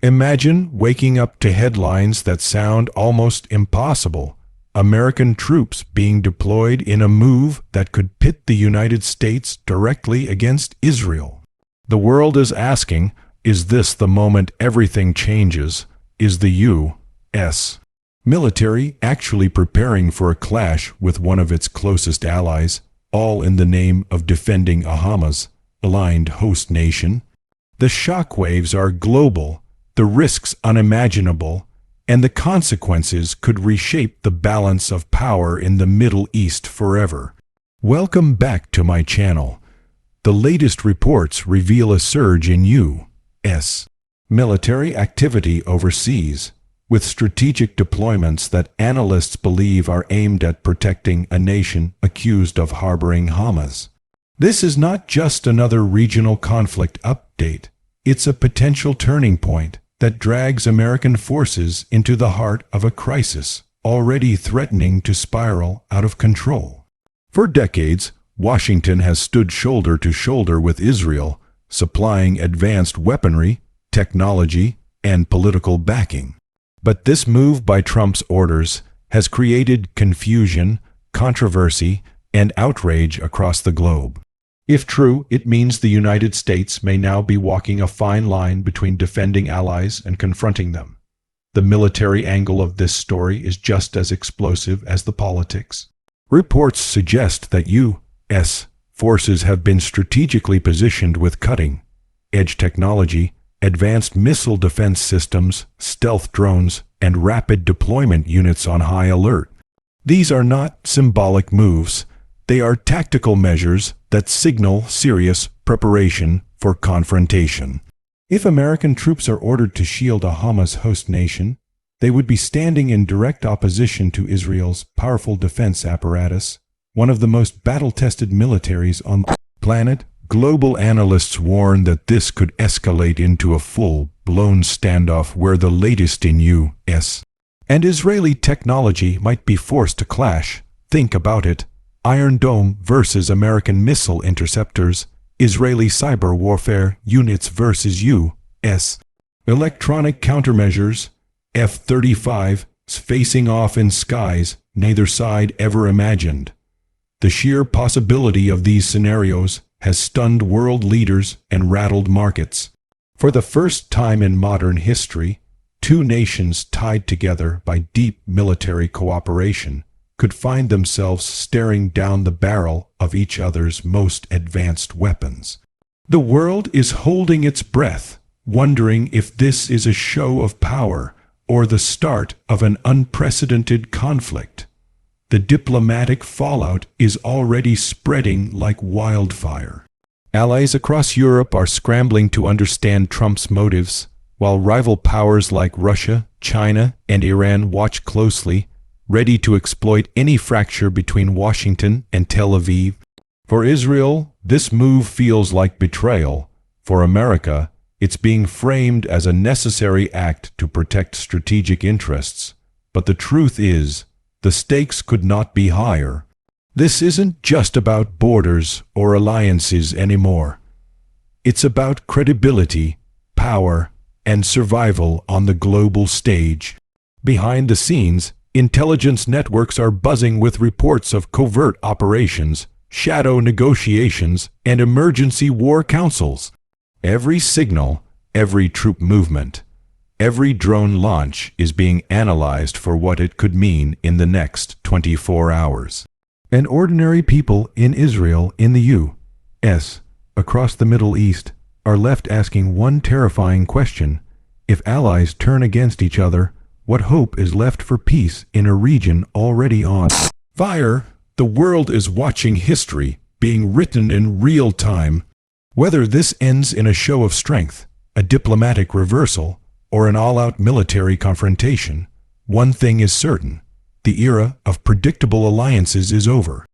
Imagine waking up to headlines that sound almost impossible. American troops being deployed in a move that could pit the United States directly against Israel. The world is asking, is this the moment everything changes? Is the U.S. military actually preparing for a clash with one of its closest allies, all in the name of defending a Hamas-aligned host nation? The shockwaves are global, the risks unimaginable, and the consequences could reshape the balance of power in the Middle East forever. Welcome back to my channel. The latest reports reveal a surge in U.S. military activity overseas, with strategic deployments that analysts believe are aimed at protecting a nation accused of harboring Hamas. This is not just another regional conflict update. It's a potential turning point that drags American forces into the heart of a crisis already threatening to spiral out of control. For decades, Washington has stood shoulder to shoulder with Israel, supplying advanced weaponry, technology, and political backing. But this move by Trump's orders has created confusion, controversy, and outrage across the globe. If true, it means the United States may now be walking a fine line between defending allies and confronting them. The military angle of this story is just as explosive as the politics. Reports suggest that U.S. forces have been strategically positioned with cutting-edge technology, advanced missile defense systems, stealth drones, and rapid deployment units on high alert. These are not symbolic moves. They are tactical measures that signal serious preparation for confrontation. If American troops are ordered to shield a Hamas host nation, they would be standing in direct opposition to Israel's powerful defense apparatus, one of the most battle-tested militaries on the planet. Global analysts warn that this could escalate into a full-blown standoff where the latest in U.S. and Israeli technology might be forced to clash. Think about it. Iron Dome versus American missile interceptors, Israeli cyber warfare units versus U.S. electronic countermeasures, F-35s facing off in skies neither side ever imagined. The sheer possibility of these scenarios has stunned world leaders and rattled markets. For the first time in modern history, two nations tied together by deep military cooperation could find themselves staring down the barrel of each other's most advanced weapons. The world is holding its breath, wondering if this is a show of power or the start of an unprecedented conflict. The diplomatic fallout is already spreading like wildfire. Allies across Europe are scrambling to understand Trump's motives, while rival powers like Russia, China, and Iran watch closely, ready to exploit any fracture between Washington and Tel Aviv. For Israel, this move feels like betrayal. For America, it's being framed as a necessary act to protect strategic interests. But the truth is, the stakes could not be higher. This isn't just about borders or alliances anymore. It's about credibility, power, and survival on the global stage. Behind the scenes, intelligence networks are buzzing with reports of covert operations, shadow negotiations, and emergency war councils. Every signal, every troop movement, every drone launch is being analyzed for what it could mean in the next 24 hours. And ordinary people in Israel, in the U.S., across the Middle East, are left asking one terrifying question. If allies turn against each other, what hope is left for peace in a region already on fire? The world is watching history being written in real time. Whether this ends in a show of strength, a diplomatic reversal, or an all-out military confrontation, one thing is certain: the era of predictable alliances is over.